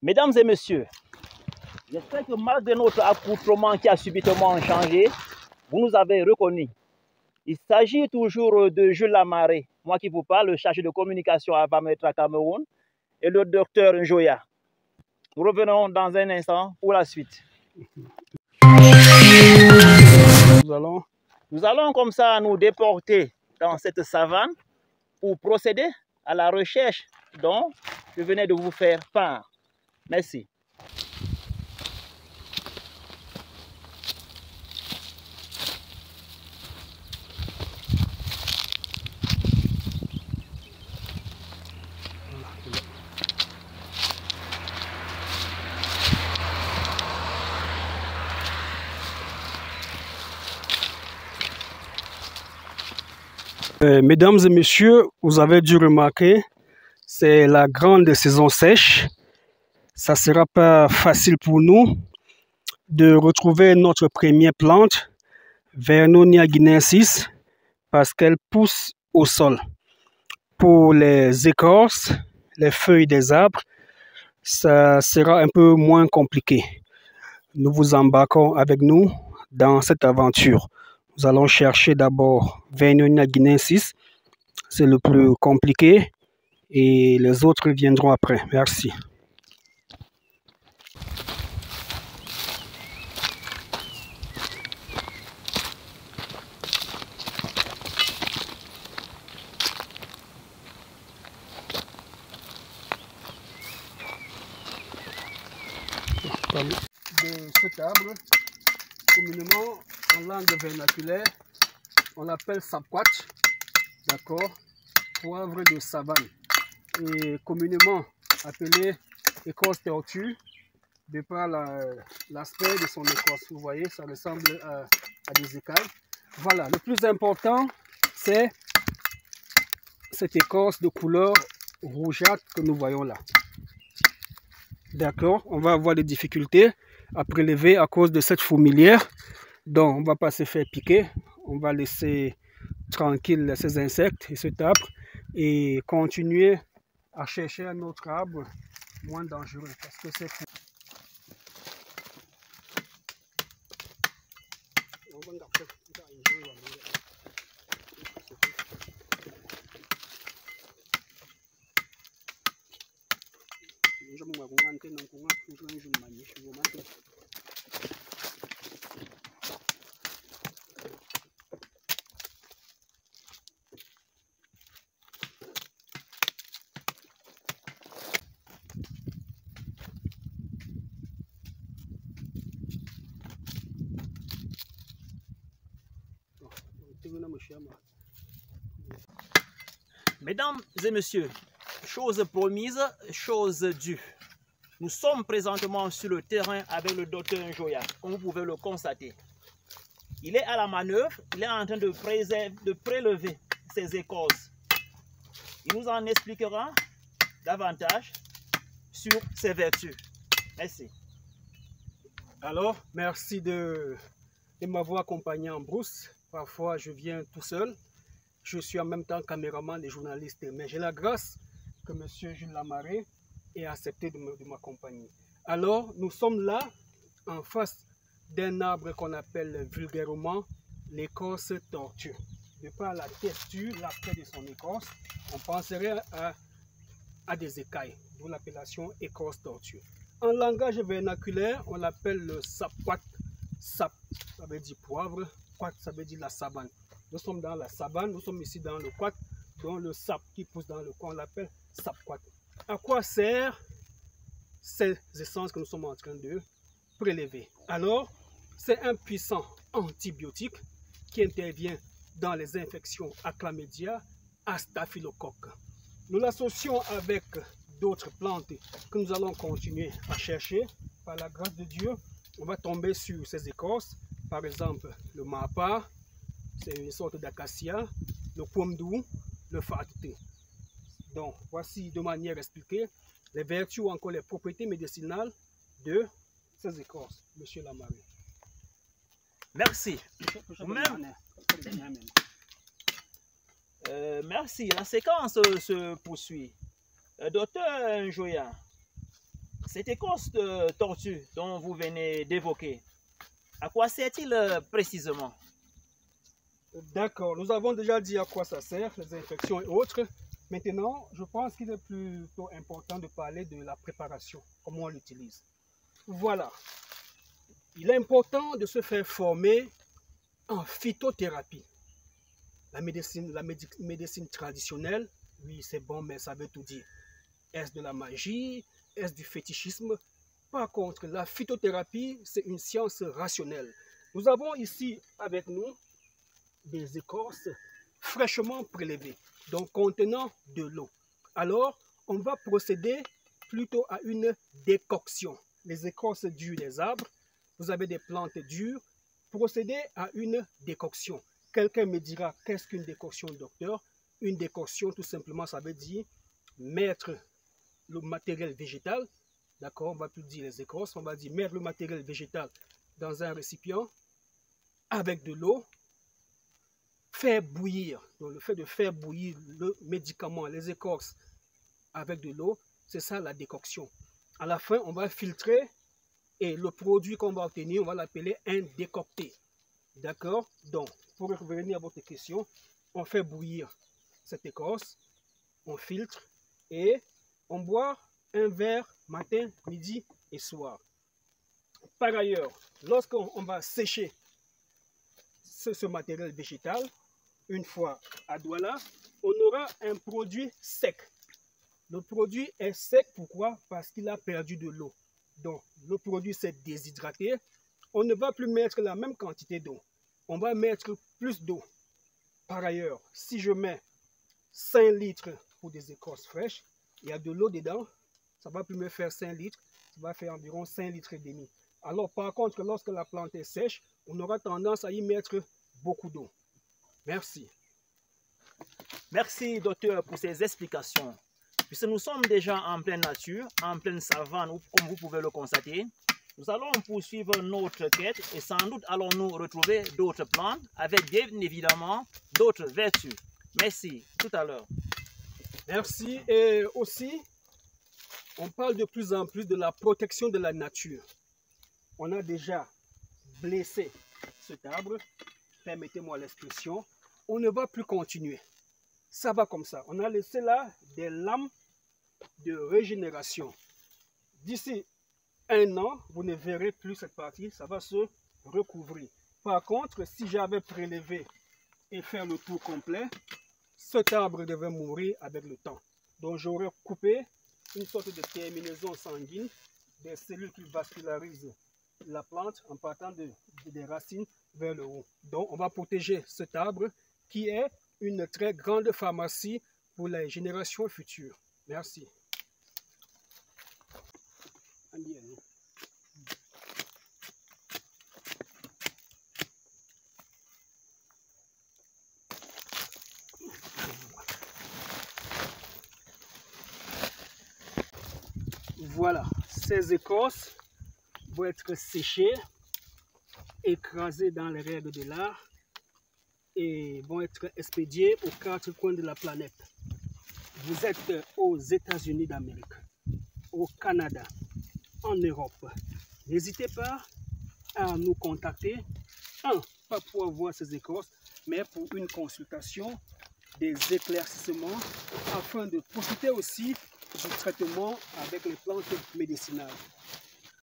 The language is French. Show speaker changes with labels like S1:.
S1: Mesdames et messieurs, j'espère que malgré notre accoutrement qui a subitement changé, vous nous avez reconnus. Il s'agit toujours de Jules Lamaré, moi qui vous parle, le chargé de communication à Bametra Cameroun, et le docteur Njoya. Nous revenons dans un instant pour la suite. Nous allons comme ça nous déporter dans cette savane pour procéder à la recherche dont je venais de vous faire part. Merci.
S2: Mesdames et messieurs, vous avez dû remarquer, c'est la grande saison sèche. Ça ne sera pas facile pour nous de retrouver notre première plante, Vernonia guineensis, parce qu'elle pousse au sol. Pour les écorces, les feuilles des arbres, ça sera un peu moins compliqué. Nous vous embarquons avec nous dans cette aventure. Nous allons chercher d'abord Vernonia guineensis, c'est le plus compliqué et les autres viendront après. Merci. De cet arbre, communément en langue vernaculaire, on l'appelle sapquat, d'accord, poivre de savane, et communément appelé écorce tortue, de par l'aspect de son écorce. Vous voyez, ça ressemble à des écailles. Voilà, le plus important, c'est cette écorce de couleur rougeâtre que nous voyons là. D'accord, on va avoir des difficultés à prélever à cause de cette fourmilière. Donc, on ne va pas se faire piquer. On va laisser tranquille ces insectes et cet arbre et continuer à chercher un autre arbre moins dangereux parce que c'est
S1: Mesdames et messieurs, chose promise, chose due. Nous sommes présentement sur le terrain avec le docteur Njoya, comme vous pouvez le constater. Il est à la manœuvre, il est en train de prélever ses écorces. Il nous en expliquera davantage sur ses vertus. Merci.
S2: Alors, merci de m'avoir accompagné en brousse. Parfois, je viens tout seul. Je suis en même temps caméraman et journaliste. Mais j'ai la grâce que M. Jules Lamaré ait accepté de m'accompagner. Alors, nous sommes là, en face d'un arbre qu'on appelle vulgairement l'écorce tortue. De par la texture, l'aspect de son écorce, on penserait à des écailles, d'où l'appellation écorce tortue. En langage vernaculaire, on l'appelle le sapquat. Sap, ça veut dire poivre, quat, ça veut dire la savane. Nous sommes dans la savane, nous sommes ici dans le quat, dont le sap qui pousse dans le coin, on l'appelle sapquat. À quoi servent ces essences que nous sommes en train de prélever? Alors, c'est un puissant antibiotique qui intervient dans les infections à chlamydia, à staphylocoque. Nous l'associons avec d'autres plantes que nous allons continuer à chercher. Par la grâce de Dieu, on va tomber sur ces écorces, par exemple le mapa, c'est une sorte d'acacia, le pomdou, le faté. Donc, voici de manière expliquée les vertus ou encore les propriétés médicinales de ces écorces, M. Lamaré.
S1: Merci. Merci. La séquence se poursuit. Docteur Njoya, Cette écorce de tortue dont vous venez d'évoquer, à quoi sert-il précisément?
S2: D'accord, nous avons déjà dit à quoi ça sert, les infections et autres. Maintenant, je pense qu'il est plutôt important de parler de la préparation, comment on l'utilise. Voilà, il est important de se faire former en phytothérapie. La médecine traditionnelle, oui, c'est bon, mais ça veut tout dire. Est-ce de la magie? Est-ce du fétichisme? Par contre, la phytothérapie, c'est une science rationnelle. Nous avons ici avec nous des écorces fraîchement prélevées, donc contenant de l'eau. Alors, on va procéder plutôt à une décoction. Les écorces dures des arbres, vous avez des plantes dures, procédez à une décoction. Quelqu'un me dira, qu'est-ce qu'une décoction, docteur? Une décoction, tout simplement, ça veut dire mettre le matériel végétal, d'accord, on va plus dire les écorces, on va dire mettre le matériel végétal dans un récipient avec de l'eau, faire bouillir. Donc le fait de faire bouillir le médicament, les écorces avec de l'eau, c'est ça la décoction. À la fin, on va filtrer et le produit qu'on va obtenir, on va l'appeler un décocté. D'accord? Donc, pour revenir à votre question, on fait bouillir cette écorce, on filtre et on boit un verre matin, midi et soir. Par ailleurs, lorsqu'on va sécher ce matériel végétal, une fois à Douala, on aura un produit sec. Le produit est sec, pourquoi? Parce qu'il a perdu de l'eau. Donc, le produit s'est déshydraté. On ne va plus mettre la même quantité d'eau. On va mettre plus d'eau. Par ailleurs, si je mets 5 litres pour des écorces fraîches, il y a de l'eau dedans, ça va plus me faire 5 litres, ça va faire environ 5 litres et demi. Alors, par contre, lorsque la plante est sèche, on aura tendance à y mettre beaucoup d'eau. Merci.
S1: Merci, docteur, pour ces explications. Puisque nous sommes déjà en pleine nature, en pleine savane, comme vous pouvez le constater, nous allons poursuivre notre quête et sans doute allons-nous retrouver d'autres plantes avec bien évidemment d'autres vertus. Merci, tout à l'heure.
S2: Merci. Et aussi, on parle de plus en plus de la protection de la nature. On a déjà blessé cet arbre, permettez-moi l'expression, on ne va plus continuer. Ça va comme ça. On a laissé là des lames de régénération. D'ici 1 an, vous ne verrez plus cette partie, ça va se recouvrir. Par contre, si j'avais prélevé et faire le tour complet, cet arbre devait mourir avec le temps. Donc j'aurais coupé une sorte de terminaison sanguine, des cellules qui vascularisent la plante en partant des racines vers le haut. Donc on va protéger cet arbre qui est une très grande pharmacie pour les générations futures. Merci. Voilà, ces écorces vont être séchées, écrasées dans les règles de l'art et vont être expédiées aux 4 coins de la planète. Vous êtes aux États-Unis d'Amérique, au Canada, en Europe. N'hésitez pas à nous contacter, pas pour avoir ces écorces, mais pour une consultation, des éclaircissements, afin de profiter aussi du traitement avec les plantes médicinales.